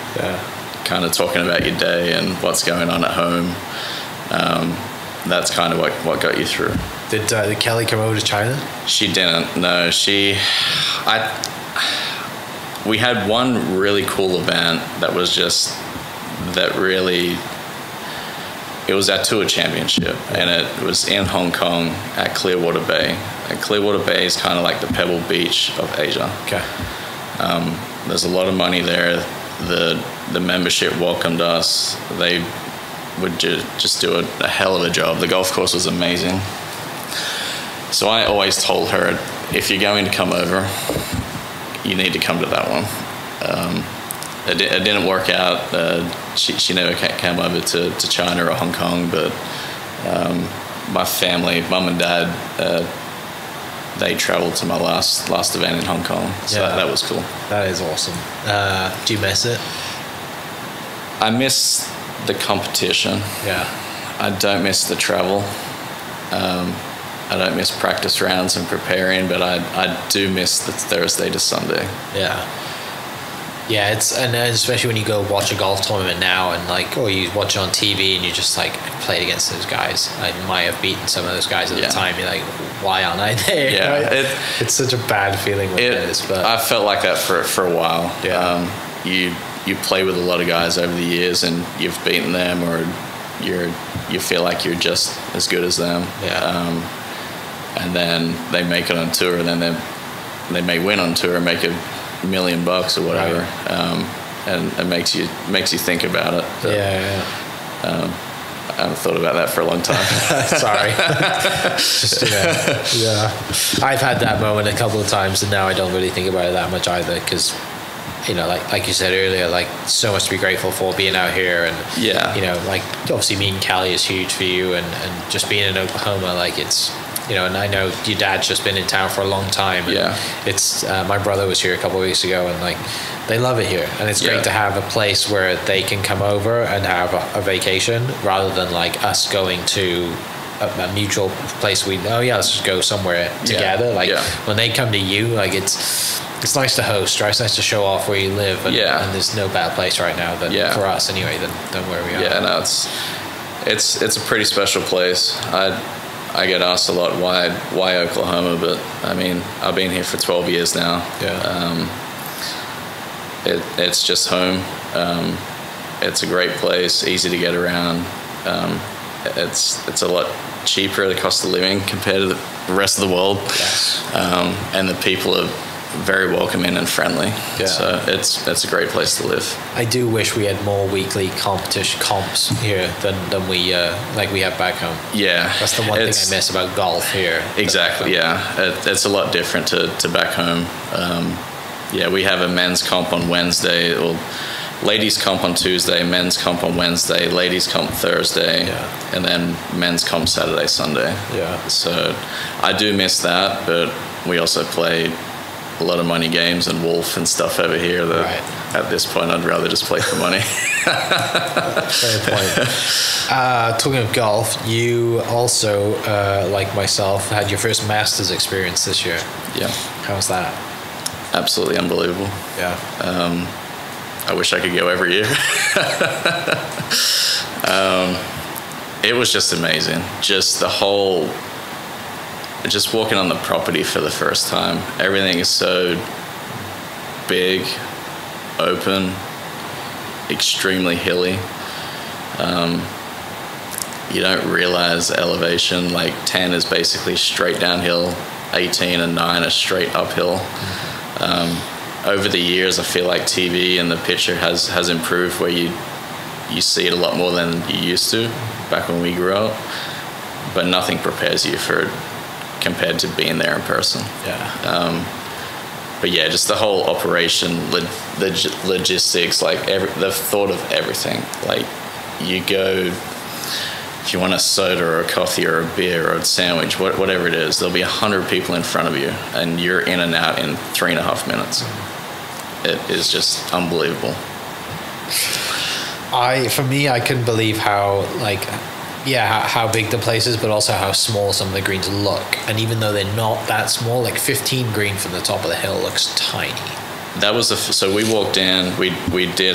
kind of talking about your day and what's going on at home. That's kind of what got you through. Did Kelly come over to China? She didn't. No, we had one really cool event that was it was our tour championship, and it was in Hong Kong at Clearwater Bay. And Clearwater Bay is kind of like the Pebble Beach of Asia. Okay. There's a lot of money there. The membership welcomed us. They would just do a hell of a job. The golf course was amazing. So I always told her, if you're going to come over, you need to come to that one. It didn't work out. She never came over to China or Hong Kong, but my family, mum and dad, they traveled to my last event in Hong Kong. So that was cool. That is awesome. Do you miss it? I miss the competition. Yeah. I don't miss the travel. I don't miss practice rounds and preparing, but I do miss the Thursday to Sunday. Yeah. Yeah, and especially when you go watch a golf tournament now, and or you watch it on TV and you just I played against those guys. I might have beaten some of those guys at the time. You're like, why aren't I there? Yeah, right? It's such a bad feeling when it is. But I felt like that for a while. Yeah. You play with a lot of guys over the years, and you've beaten them, or you feel like you're just as good as them. Yeah. And then they make it on tour, and then they may win on tour and make $1 million or whatever. Right. And it makes you think about it. But, yeah. I haven't thought about that for a long time. Sorry. Just, yeah. I've had that moment a couple of times, and now I don't really think about it that much either, because like you said earlier, so much to be grateful for being out here, and obviously meeting Cali is huge for you, and just being in Oklahoma, it's and I know your dad's just been in town for a long time. And it's my brother was here a couple of weeks ago, and they love it here, and it's great to have a place where they can come over and have a vacation, rather than us going to a mutual place. Let's just go somewhere together. When they come to you, it's nice to host, right? It's nice to show off where you live, and there's no better place right now than for us anyway than where we are. Yeah, no, it's a pretty special place. I get asked a lot why Oklahoma, but I mean, I've been here for 12 years now. Yeah. It's just home. It's a great place, easy to get around. It's a lot cheaper, the cost of living, compared to the rest of the world. Yes. And the people are very welcoming and friendly. Yeah. So it's a great place to live. I do wish we had more weekly comps here than we have back home. Yeah. That's the one thing I miss about golf here. Exactly, it's a lot different to back home. We have a men's comp on Wednesday, or ladies comp on Tuesday, men's comp on Wednesday, ladies comp Thursday, and then men's comp Saturday, Sunday. Yeah. So I do miss that, but we also play a lot of money games and Wolf and stuff over here that at this point, I'd rather just play for money. Fair point. Talking of golf, you also, like myself, had your first Masters experience this year. Yeah. How was that? Absolutely unbelievable. Yeah. I wish I could go every year. It was just amazing. Just just walking on the property for the first time. Everything is so big, open, extremely hilly. You don't realize elevation. Like 10 is basically straight downhill, 18 and 9 are straight uphill. Over the years, I feel like TV and the picture has improved, where you see it a lot more than you used to back when we grew up. But nothing prepares you for it compared to being there in person. Yeah. But yeah, just the whole operation, logistics, like the thought of everything. Like you go, if you want a soda or a coffee or a beer or a sandwich, whatever it is, there'll be 100 people in front of you, and you're in and out in 3.5 minutes. It is just unbelievable. For me, I couldn't believe how how big the place is, but also how small some of the greens look. And even though they're not that small, like 15 green from the top of the hill looks tiny. That was so we walked in, we did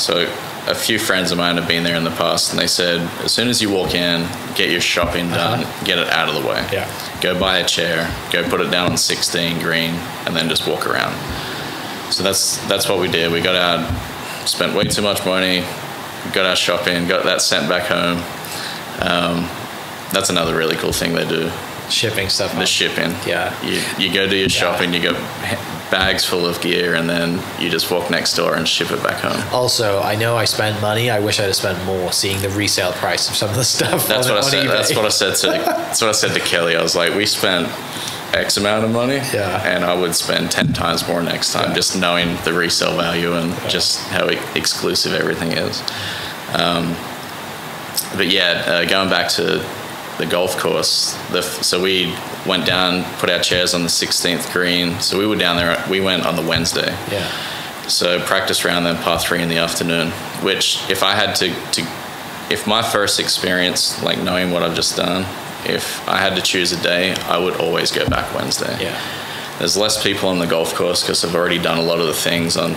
so a few friends of mine have been there in the past, and they said, as soon as you walk in, get your shopping done, get it out of the way. Yeah. Go buy a chair, go put it down on 16 green, and then just walk around. So that's what we did. We got out, spent way too much money, got our shopping, got that sent back home. That's another really cool thing they do. Shipping stuff. The shipping. Yeah. You go do your shopping, you got bags full of gear, and then you just walk next door and ship it back home. Also, I know I spent money. I wish I'd have spent more seeing the resale price of some of the stuff. That's what I said. eBay. That's what I said to Kelly. I was like, we spent X amount of money, and I would spend 10 times more next time, just knowing the resale value and just how exclusive everything is. But yeah, going back to the golf course, so we went down, put our chairs on the 16th green. So we were down there, we went on the Wednesday. Yeah. So practice round, then par 3 in the afternoon, which if I had if my first experience, like knowing what I've just done, if I had to choose a day, I would always go back Wednesday. Yeah. There's less people on the golf course because I've already done a lot of the things on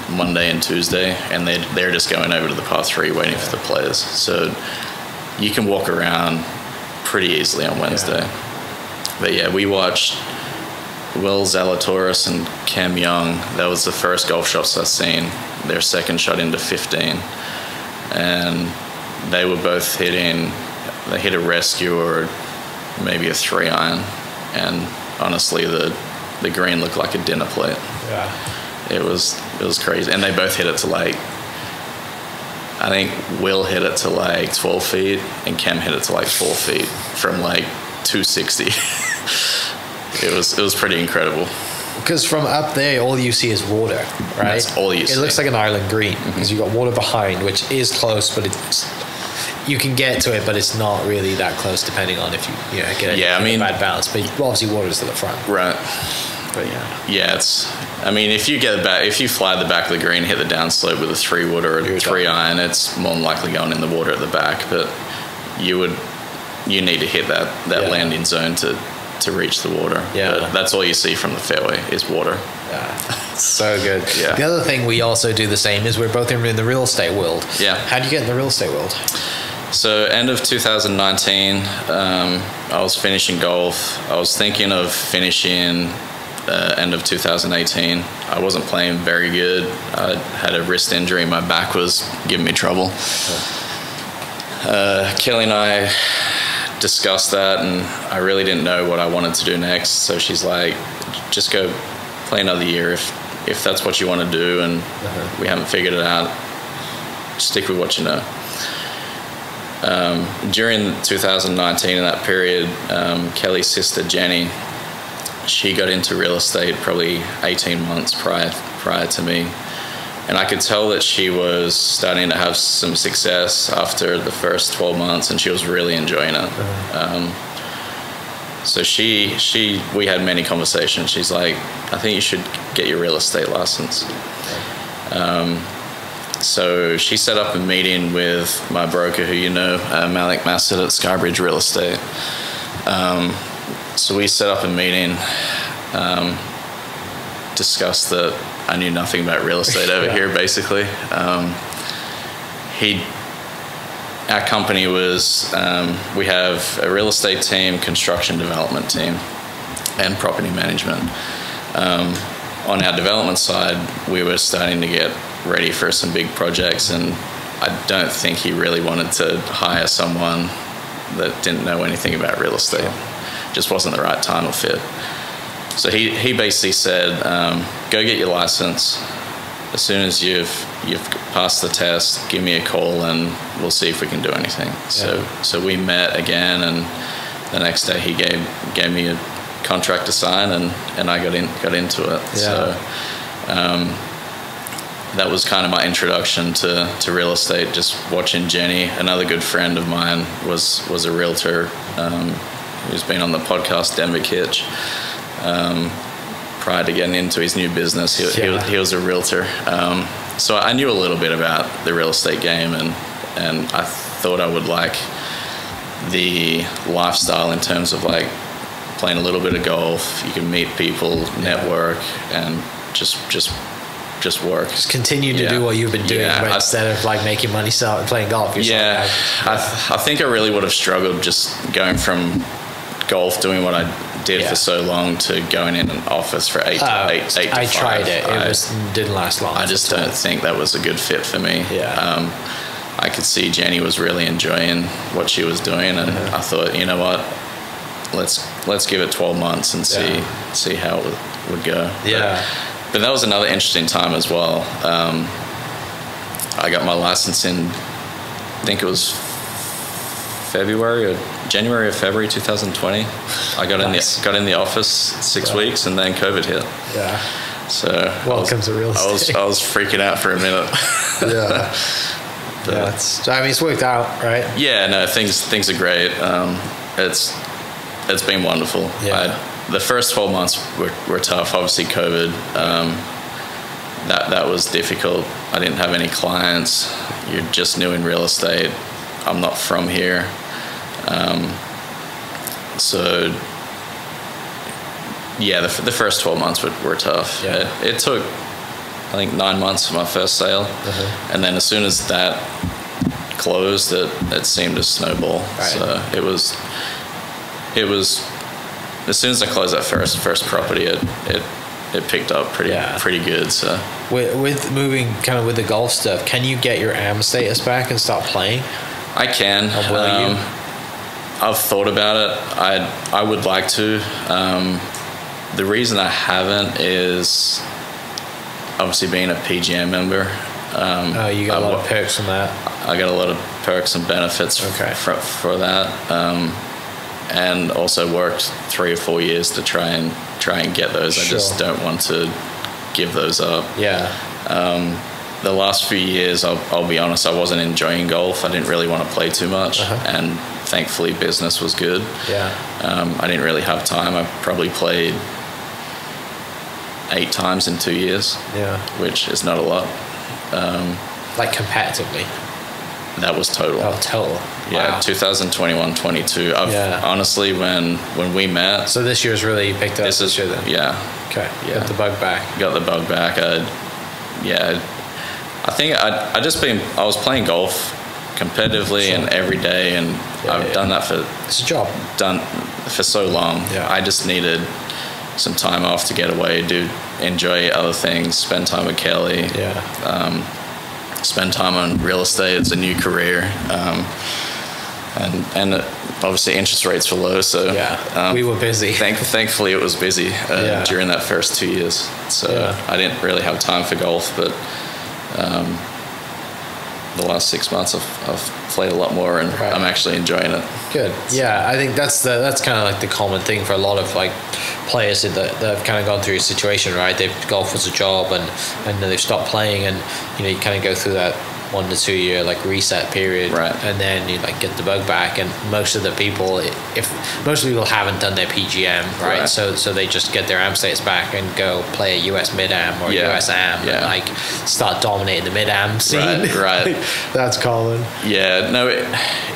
Monday and Tuesday, and they're just going over to the par 3 waiting for the players. So you can walk around pretty easily on Wednesday. Yeah. But yeah, we watched Will Zalatoris and Cam Young. That was the first golf shots I've seen. Their second shot into 15. And they were both they hit a rescue or maybe a 3-iron. And honestly, the green looked like a dinner plate. Yeah. It was crazy. And they both hit it to I think Will hit it to 12 feet and Cam hit it to 4 feet from 260. It was pretty incredible. Because from up there, all you see is water, right? That's all you see. It looks like an island green because you've got water behind, which is close, but you can get to it, but it's not really that close depending on if you get a bad balance. But obviously water's to the front. Right. But yeah, if you fly the back of the green, hit the downslope with a 3-wood or a 3-iron, it's more than likely going in the water at the back. But you need to hit that landing zone to reach the water. Yeah, but that's all you see from the fairway is water. Yeah, so good. Yeah. The other thing we also do the same is we're both in the real estate world. Yeah. How do you get in the real estate world? So end of 2019, I was finishing golf. I was thinking of finishing end of 2018. I wasn't playing very good. I had a wrist injury. My back was giving me trouble. Kelly and I discussed that, and I really didn't know what I wanted to do next. So she's like, just go play another year if that's what you want to do, and we haven't figured it out, stick with what you know. During 2019, in that period, Kelly's sister Jenny, she got into real estate probably 18 months prior to me, and I could tell that she was starting to have some success after the first 12 months, and she was really enjoying it. So we had many conversations. She's like, I think you should get your real estate license. So she set up a meeting with my broker, who Malik Massett at Skybridge Real Estate. So we set up a meeting, discussed that I knew nothing about real estate over here, basically. Our company was, we have a real estate team, construction development team, and property management. On our development side, we were starting to get ready for some big projects, and I don't think he really wanted to hire someone that didn't know anything about real estate. Just wasn't the right time or fit. So he basically said, go get your license. As soon as you've passed the test, give me a call and we'll see if we can do anything. So we met again, and the next day he gave me a contract to sign, and I got into it. So that was kind of my introduction to real estate. Just watching Jenny, another good friend of mine, was a realtor who's been on the podcast, Denver Kitch. Prior to getting into his new business, he was a realtor. So I knew a little bit about the real estate game, and I thought I would like the lifestyle in terms of like playing a little bit of golf. You can meet people, network, and just work. Just continue to do what you've been doing, but instead of like making money playing golf. I think I really would have struggled just going from golf, doing what I did for so long, to going in an office for 8 to 5. I tried it. It didn't last long. I just don't think that was a good fit for me. I could see Jenny was really enjoying what she was doing, and I thought, you know what, let's give it 12 months and see how it would go. But that was another interesting time as well. I got my license in, I think it was January or February 2020. I got in the office 6 weeks, and then COVID hit. So welcome to real estate. I was freaking out for a minute. So I mean, it's worked out, right? Yeah, no, things are great. It's been wonderful. The first 12 months were tough. Obviously, COVID. That was difficult. I didn't have any clients. You're just new in real estate. I'm not from here. The first 12 months were tough. It took, I think, 9 months for my first sale. And then as soon as that closed, it seemed to snowball. So it was, as soon as I closed that first property, it picked up pretty good. So with moving kind of with the golf stuff, can you get your AM status back and start playing? I can. Will you? I've thought about it. I would like to. The reason I haven't is obviously being a PGA member. You got a lot of perks from that. I got a lot of perks and benefits for that, and also worked 3 or 4 years to try and get those. I just don't want to give those up. The last few years, I'll be honest, I wasn't enjoying golf. I didn't really want to play too much, and thankfully business was good. I didn't really have time. I probably played 8 times in 2 years, which is not a lot. Like competitively? That was total. Oh, total. Yeah, wow. 2021, 22. Honestly, when we met. So this year's really picked up this year then? Okay. Yeah. Got the bug back. Got the bug back. I think I was playing golf competitively and every day, and I've done that it's a job. Done for so long. I just needed some time off to get away, enjoy other things, spend time with Kelly. Spend time on real estate. It's a new career, and obviously interest rates were low, so we were busy. Thankfully, it was busy during that first 2 years. So I didn't really have time for golf, but the last 6 months I've played a lot more, and I'm actually enjoying it. Good. Yeah, I think that's kind of like the common thing for a lot of like players that have kind of gone through a situation, right? Golf was a job, and then they've stopped playing, and you kind of go through that 1 to 2 year like reset period, Right. and then you like get the bug back. And most of the people, if most people haven't done their PGM, right? So they just get their amp states back and go play a US mid am or US amp, and like start dominating the mid am scene. Right. Like, that's common. Yeah, no.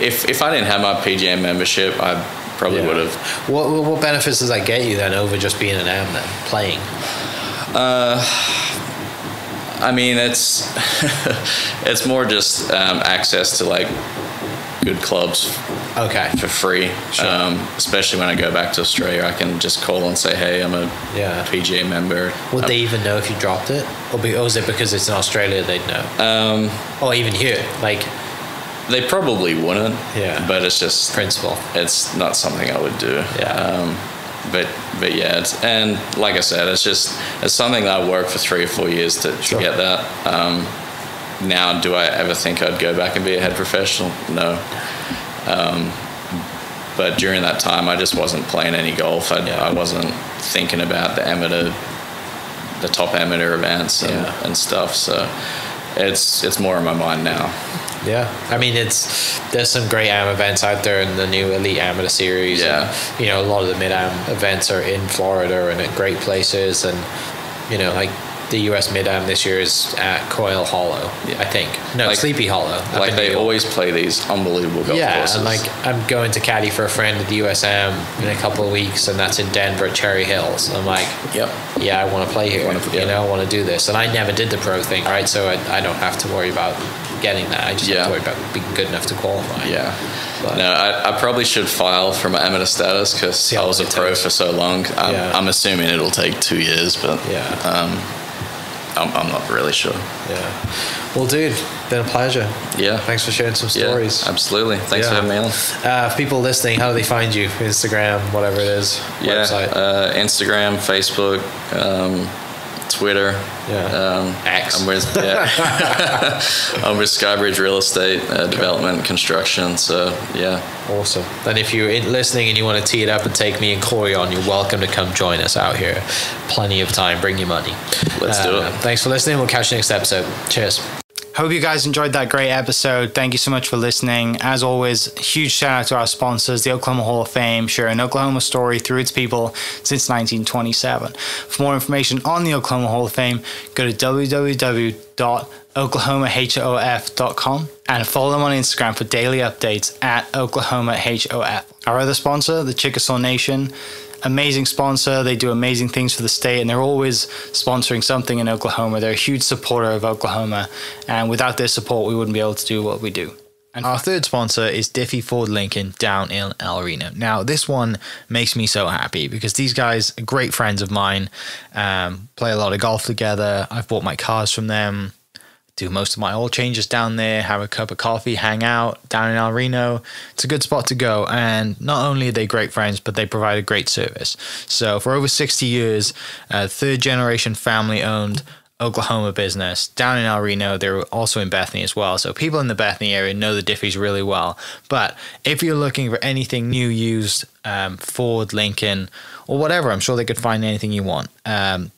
If I didn't have my PGM membership, I probably would have. What benefits does that get you then over just being an am then playing? I mean, it's it's more just access to like good clubs. Okay. For free. Sure. Especially when I go back to Australia, I can just call and say, hey, I'm a PGA member. Would they even know if you dropped it? Or is it because it's in Australia they'd know? Or even here, like... They probably wouldn't. Yeah. But it's just... Principle. It's not something I would do. Yeah. But yeah, and like I said, it's something that I worked for 3 or 4 years to get that. Now, do I ever think I'd go back and be a head professional? No. But during that time, I just wasn't playing any golf. I wasn't thinking about the top amateur events and stuff. So it's more in my mind now. Yeah, I mean, there's some great AM events out there in the new Elite Amateur Series. Yeah. And, a lot of the mid-am events are in Florida and at great places. And, like the US mid-am this year is at Coyle Hollow, I think. No, like, Sleepy Hollow. Like they always play these unbelievable golf courses. And like I'm going to caddy for a friend at the USM in a couple of weeks, and that's in Denver at Cherry Hills. I'm like, I want to play here. I want to do this. And I never did the pro thing, right? So I don't have to worry about getting that. I just have to worry about being good enough to qualify. Yeah. But no, I probably should file for my amateur status because I was a pro for so long. I'm assuming it'll take 2 years, but I'm not really sure. Yeah. Well, dude, been a pleasure. Yeah. Thanks for sharing some stories. Yeah, absolutely. Thanks for having me on. For people listening, how do they find you? Instagram, whatever it is. Website. Instagram, Facebook, Twitter. X. I'm with Skybridge Real Estate Development and Construction. So awesome. Then if you're listening and you want to tee it up and take me and Corey on, you're welcome to come join us out here. Plenty of time. Bring your money. Let's do it. Thanks for listening. We'll catch you next episode. Cheers. Hope you guys enjoyed that great episode. Thank you so much for listening. As always, huge shout out to our sponsors, the Oklahoma Hall of Fame, sharing Oklahoma story through its people since 1927. For more information on the Oklahoma Hall of Fame, go to www.oklahomahof.com and follow them on Instagram for daily updates at oklahomahof. Our other sponsor, the Chickasaw Nation, amazing sponsor. They do amazing things for the state, and they're always sponsoring something in Oklahoma. They're a huge supporter of Oklahoma, and without their support, we wouldn't be able to do what we do. And our third sponsor is Diffie Ford Lincoln down in El Reno. Now, this one makes me so happy because these guys are great friends of mine, play a lot of golf together. I've bought my cars from them, do most of my oil changes down there, have a cup of coffee, hang out down in El Reno. It's a good spot to go. And not only are they great friends, but they provide a great service. So for over 60 years, third generation family owned Oklahoma business down in El Reno. They're also in Bethany as well. So people in the Bethany area know the Diffies really well. But if you're looking for anything new, used, Ford, Lincoln, or whatever, I'm sure they could find anything you want.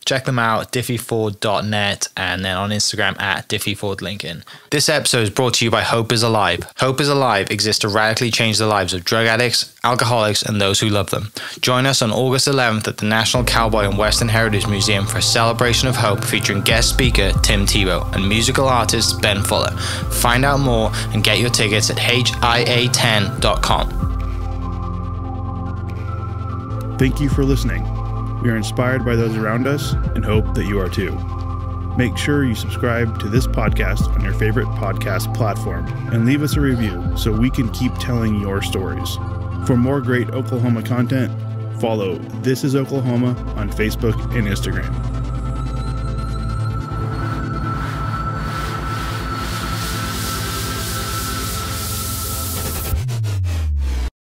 Check them out, diffieford.net, and then on Instagram at diffiefordlincoln. This episode is brought to you by Hope is Alive. Hope is Alive exists to radically change the lives of drug addicts, alcoholics, and those who love them. Join us on August 11th at the National Cowboy and Western Heritage Museum for a celebration of hope featuring guest speaker Tim Tebow and musical artist Ben Fuller. Find out more and get your tickets at HIA10.com. Thank you for listening. We are inspired by those around us and hope that you are too. Make sure you subscribe to this podcast on your favorite podcast platform and leave us a review so we can keep telling your stories. For more great Oklahoma content, follow This Is Oklahoma on Facebook and Instagram.